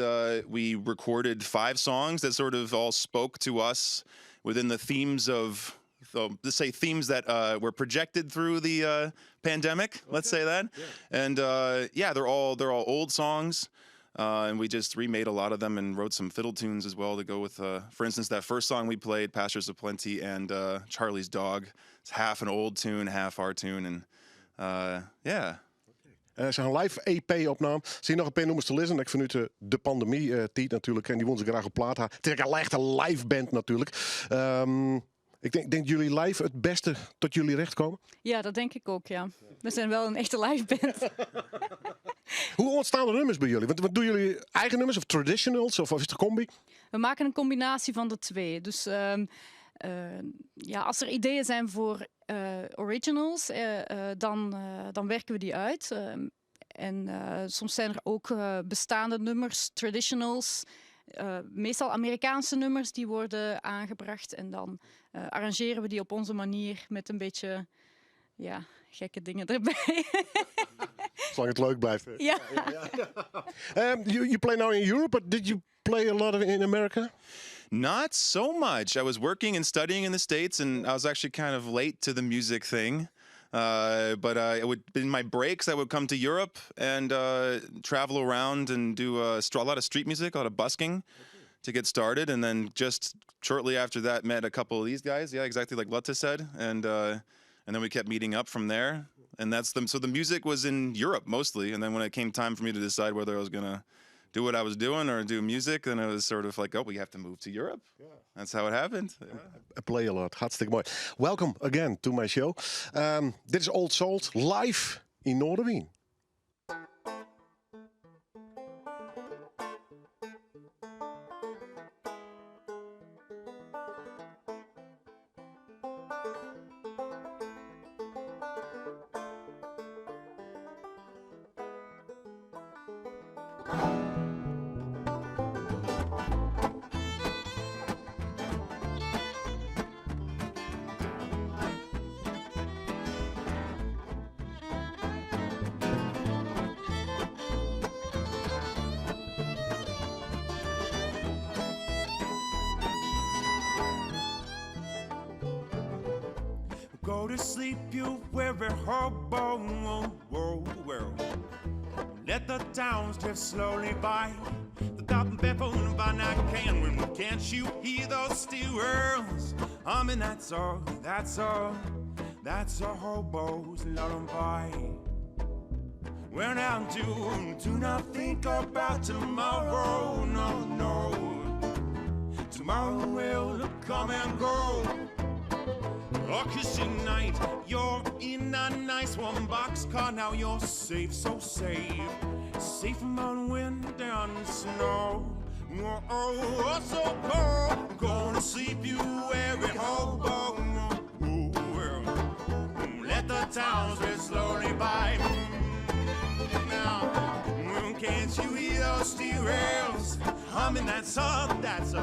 we recorded 5 songs that sort of all spoke to us within the themes of. So let's say themes that were projected through the pandemic. Let's say that, and they're all old songs, and we just remade a lot of them and wrote some fiddle tunes as well to go with. For instance, that first song we played, "Pastures of Plenty," and Charlie's Dog. It's half an old tune, half our tune, and yeah. Zijn live EP-opname. Zie je nog een paar nummers te lezen? Ik vind nu de pandemie-tijd natuurlijk en die wilden ze graag op plaat hebben. Het is een echte live band natuurlijk. Ik denk jullie live het beste tot jullie recht komen? Ja, dat denk ik ook, ja. We zijn wel een echte live band. Hoe ontstaan de nummers bij jullie? Wat doen jullie? Eigen nummers of traditionals? Of is het een combi? We maken een combinatie van de 2. Dus als er ideeën zijn voor originals, dan werken we die uit. En soms zijn er ook bestaande nummers, traditionals. Meestal Amerikaanse nummers die worden aangebracht en dan arrangeren we die op onze manier met een beetje gekke dingen erbij. Zolang het leuk blijft. Ja. You play now in Europe, but did you play a lot in America? Not so much. I was working and studying in the States, and I was actually kind of late to the music thing. But it would in my breaks I would come to Europe and travel around and do a lot of street music, a lot of busking to get started, and then just shortly after that met a couple of these guys. Yeah, exactly like Lotte said, and then we kept meeting up from there. And that's them. So the music was in Europe mostly, and then when it came time for me to decide whether I was gonna do what I was doing or do music, then it was sort of like, oh, we have to move to Europe. Yeah. That's how it happened. Yeah. I play a lot. Hartstikke mooi. Welcome again to my show. Dit is Old Salt live in Noorderwien. Go to sleep, you weary hobo. Let the towns drift slowly by. The top baffled by night can. Can't you hear those stewards? I mean, that's all. That's a hobo's lullaby. Well, now do not think about tomorrow. No. Tomorrow will come and go. Oh, 'cause tonight you're in a nice warm boxcar. Now you're safe, so safe. Safe from the wind and snow. Oh, oh, so cold. Gonna sleep you every hobo. Let the towns rest slowly by. Now, can't you hear those steel rails humming that song? That's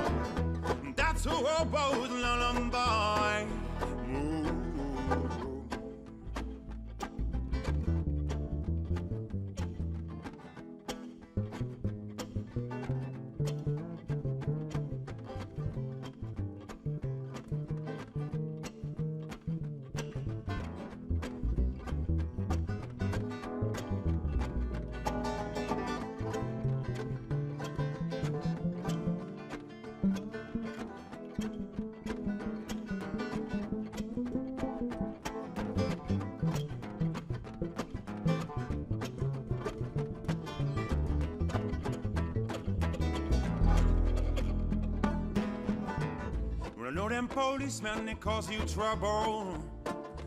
a hobo's lullaby. Know them policemen, they cause you trouble.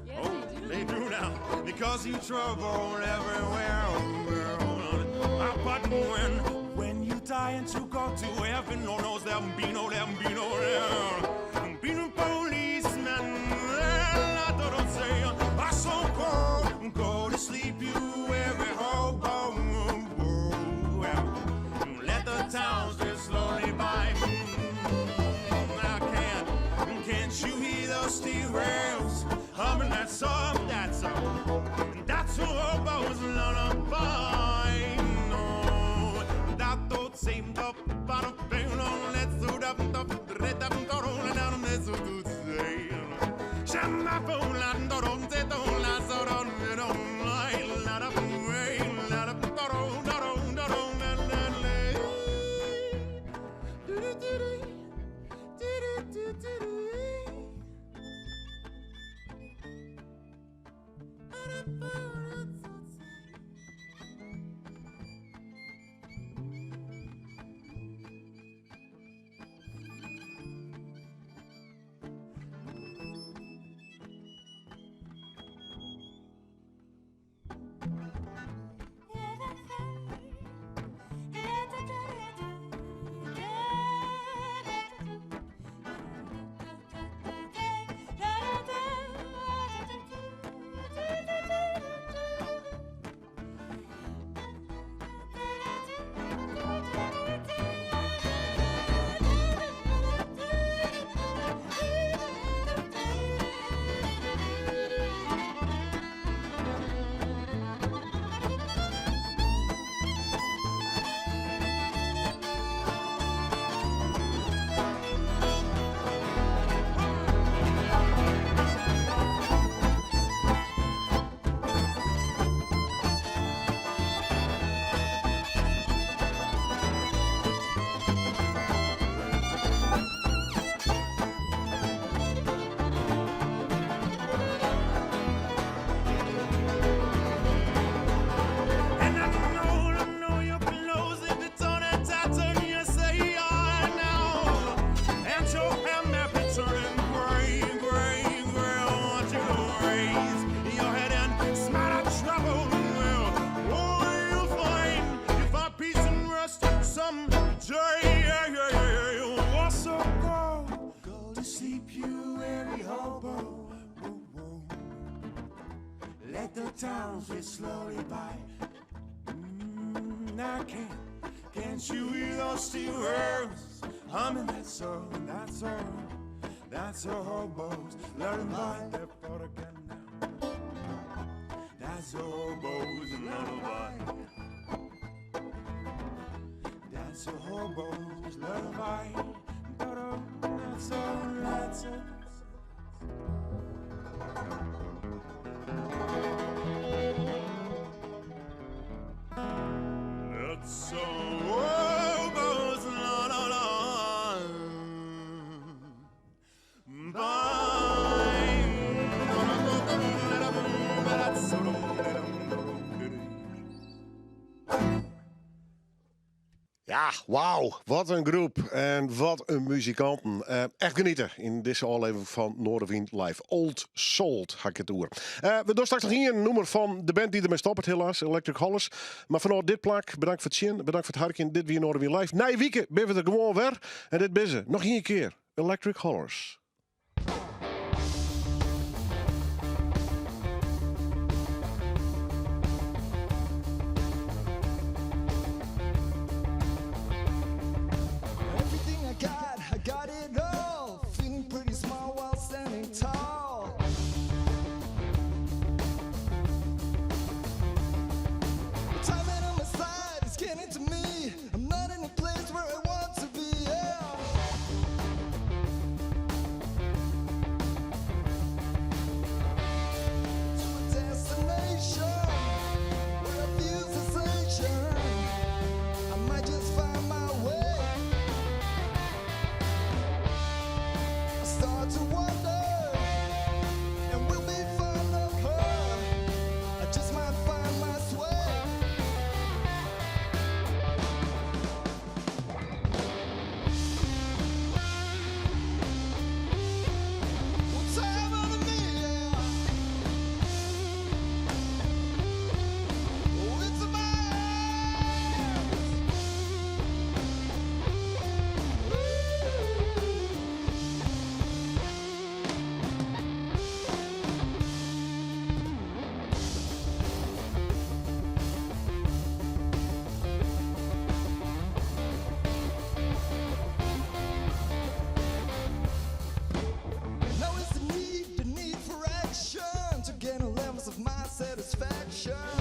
Yes, oh, they do now. They cause you trouble everywhere. But when you die and you go to heaven, Lord knows there'll be no there. Be no policemen, I don't say, I so cold. Go to sleep, you every hobo. Let the towns just slowly by. Can't you hear those steel rails humming that song? That's a hobo's lullaby. No, that don't seem to bottom pain on let's do that red up down let's do say. Shama poland don't say don't last so don't let up rain let up towns flit slowly by. I can't you hear those steel rails humming that song, that's a hobo's lullaby. They're for again now. That's a hobo's lullaby. That's a hobo's lullaby. That's a That's a hobo's lullaby. Ja, wauw. Wat een groep en wat een muzikanten. Echt genieten in deze aflevering van Noorderwind Live. Old Soul, ga ik het door. We doen straks nog hier een nummer van de band die ermee stopt, helaas, Electric Hollers. Maar vanaf dit plak, bedankt voor het zien, bedankt voor het harken. Dit weer Noorderwind Live. Nee, wieken ben we er gewoon weer. En dit ben ze. Nog één keer. Electric Hollers. I got it all, feeling pretty small while standing tall. The timing on my side is getting to me. I'm not in a place where I want to be. Yeah. To a destination where I feel sensation. I might just find my way. Start to wonder, and will be fond of her. I just might find my sway. What time on me, yeah. Oh, it's a Now it's the need for action to gain a levels of my satisfaction.